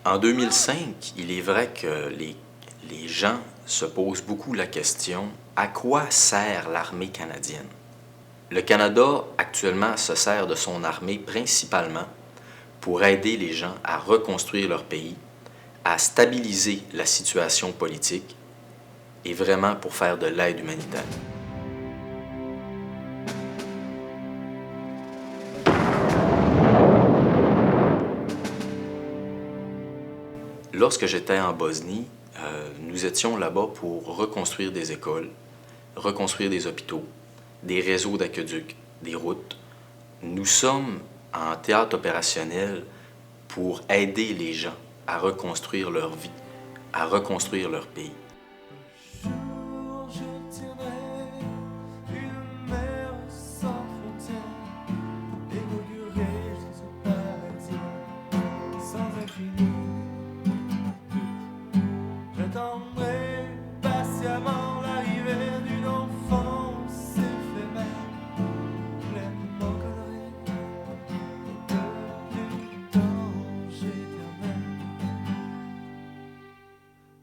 En 2005, il est vrai que les gens se posent beaucoup la question « À quoi sert l'armée canadienne ?» Le Canada, actuellement, se sert de son armée principalement pour aider les gens à reconstruire leur pays, à stabiliser la situation politique et vraiment pour faire de l'aide humanitaire. Lorsque j'étais en Bosnie, nous étions là-bas pour reconstruire des écoles, reconstruire des hôpitaux, des réseaux d'aqueducs, des routes. Nous sommes en théâtre opérationnel pour aider les gens à reconstruire leur vie, à reconstruire leur pays.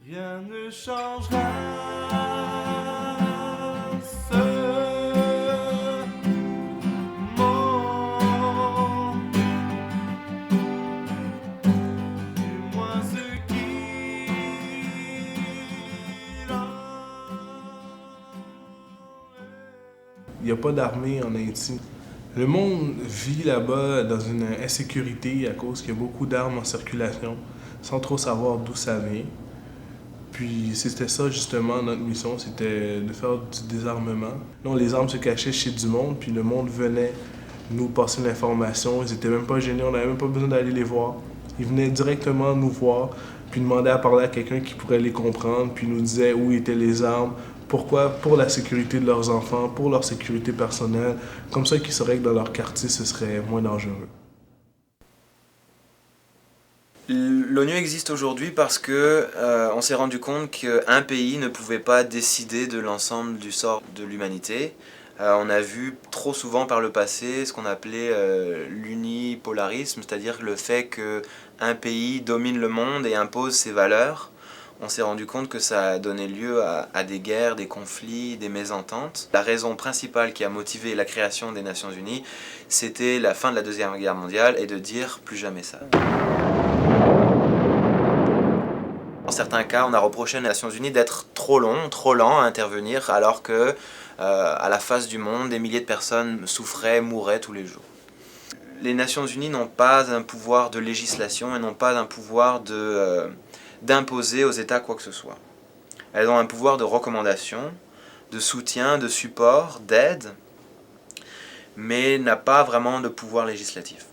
Rien ne changera ce monde, du moins ce qu'il en est. Il n'y a pas d'armée en Haïti. Le monde vit là-bas dans une insécurité à cause qu'il y a beaucoup d'armes en circulation, sans trop savoir d'où ça vient. Puis c'était ça justement notre mission, c'était de faire du désarmement. Non, les armes se cachaient chez du monde, puis le monde venait nous passer l'information. Ils n'étaient même pas gênés, on n'avait même pas besoin d'aller les voir. Ils venaient directement nous voir, puis demandaient à parler à quelqu'un qui pourrait les comprendre, puis nous disaient où étaient les armes, pourquoi, pour la sécurité de leurs enfants, pour leur sécurité personnelle, comme ça qu'ils sauraient que dans leur quartier, ce serait moins dangereux. L'ONU existe aujourd'hui parce que on s'est rendu compte qu'un pays ne pouvait pas décider de l'ensemble du sort de l'humanité. On a vu trop souvent par le passé ce qu'on appelait l'unipolarisme, c'est-à-dire le fait qu'un pays domine le monde et impose ses valeurs. On s'est rendu compte que ça a donné lieu à des guerres, des conflits, des mésententes. La raison principale qui a motivé la création des Nations Unies, c'était la fin de la Deuxième Guerre mondiale et de dire plus jamais ça. Dans certains cas, on a reproché aux Nations Unies d'être trop lent à intervenir, alors que, à la face du monde, des milliers de personnes souffraient, mouraient tous les jours. Les Nations Unies n'ont pas un pouvoir de législation et n'ont pas un pouvoir d'imposer aux États quoi que ce soit. Elles ont un pouvoir de recommandation, de soutien, de support, d'aide, mais n'a pas vraiment de pouvoir législatif.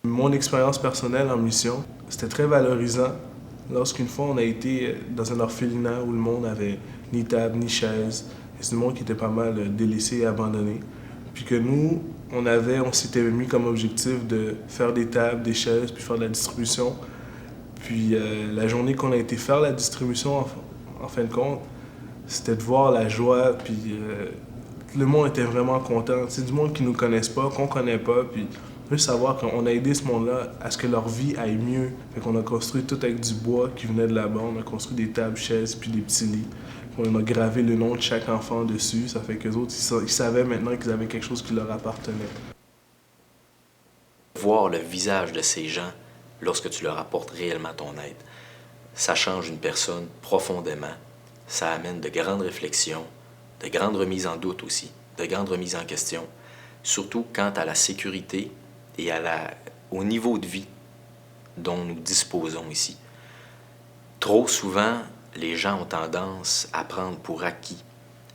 Mon expérience personnelle en mission, c'était très valorisant lorsqu'une fois on a été dans un orphelinat où le monde avait ni table ni chaise, et c'est du monde qui était pas mal délaissé et abandonné. Puis que nous, on s'était mis comme objectif de faire des tables, des chaises, puis faire de la distribution. Puis la journée qu'on a été faire la distribution, en fin de compte, c'était de voir la joie, puis le monde était vraiment content. C'est du monde qui nous connaissent pas, qu'on connaît pas, puis juste savoir qu'on a aidé ce monde-là à ce que leur vie aille mieux. Fait qu'on a construit tout avec du bois qui venait de là-bas. On a construit des tables, chaises, puis des petits lits. Puis on a gravé le nom de chaque enfant dessus. Ça fait qu'eux autres, ils savaient maintenant qu'ils avaient quelque chose qui leur appartenait. Voir le visage de ces gens lorsque tu leur apportes réellement ton aide, ça change une personne profondément. Ça amène de grandes réflexions, de grandes remises en doute aussi, de grandes remises en question, surtout quant à la sécurité et au niveau de vie dont nous disposons ici. Trop souvent, les gens ont tendance à prendre pour acquis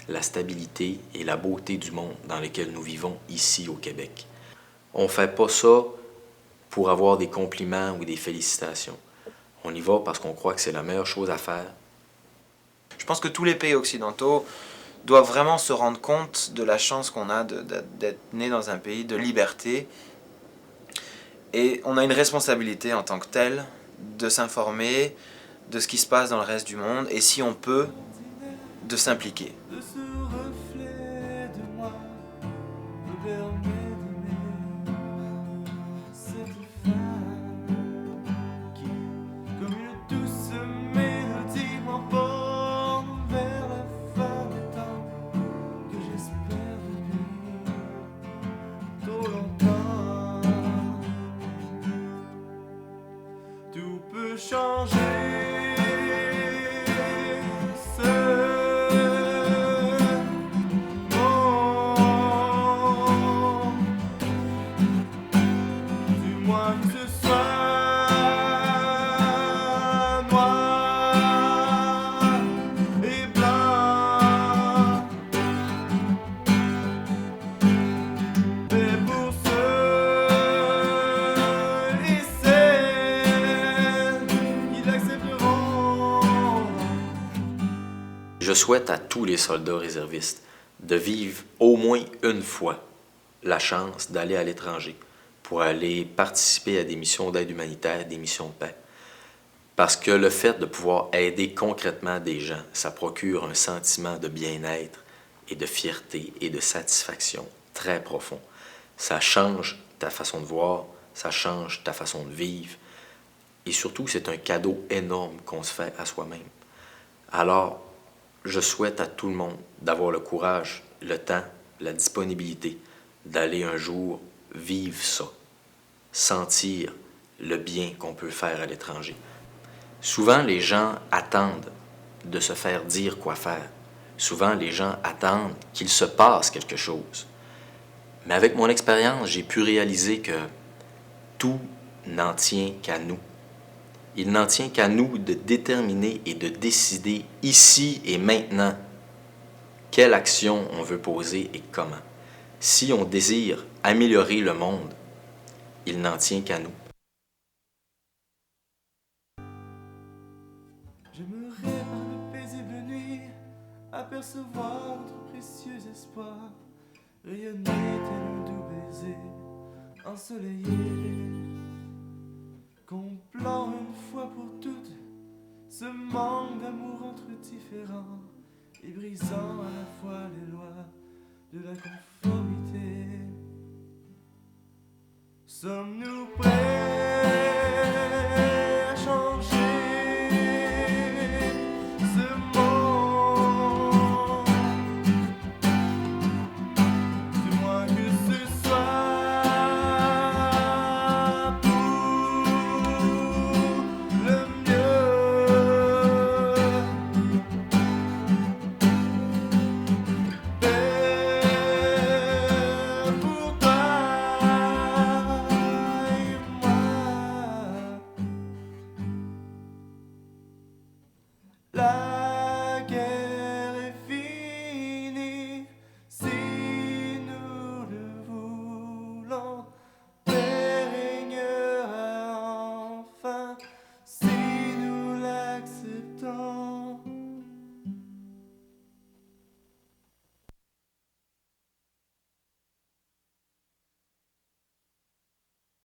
la stabilité et la beauté du monde dans lequel nous vivons ici au Québec. On ne fait pas ça pour avoir des compliments ou des félicitations. On y va parce qu'on croit que c'est la meilleure chose à faire. Je pense que tous les pays occidentaux doivent vraiment se rendre compte de la chance qu'on a d'être né dans un pays de liberté. Et on a une responsabilité en tant que tel de s'informer de ce qui se passe dans le reste du monde et si on peut, de s'impliquer. souhaite à tous les soldats réservistes de vivre au moins une fois la chance d'aller à l'étranger pour aller participer à des missions d'aide humanitaire, des missions de paix. Parce que le fait de pouvoir aider concrètement des gens, ça procure un sentiment de bien-être et de fierté et de satisfaction très profond. Ça change ta façon de voir, ça change ta façon de vivre. Et surtout, c'est un cadeau énorme qu'on se fait à soi-même. Alors, je souhaite à tout le monde d'avoir le courage, le temps, la disponibilité d'aller un jour vivre ça, sentir le bien qu'on peut faire à l'étranger. Souvent, les gens attendent de se faire dire quoi faire. Souvent, les gens attendent qu'il se passe quelque chose. Mais avec mon expérience, j'ai pu réaliser que tout n'en tient qu'à nous. Il n'en tient qu'à nous de déterminer et de décider ici et maintenant quelle action on veut poser et comment. Si on désire améliorer le monde, il n'en tient qu'à nous. J'aimerais par une paisible nuit apercevoir notre précieux espoir rayonner tel un doux baiser ensoleillé, comblant une fois pour toutes ce manque d'amour entre différents et brisant à la fois les lois de la conformité. Sommes-nous prêts?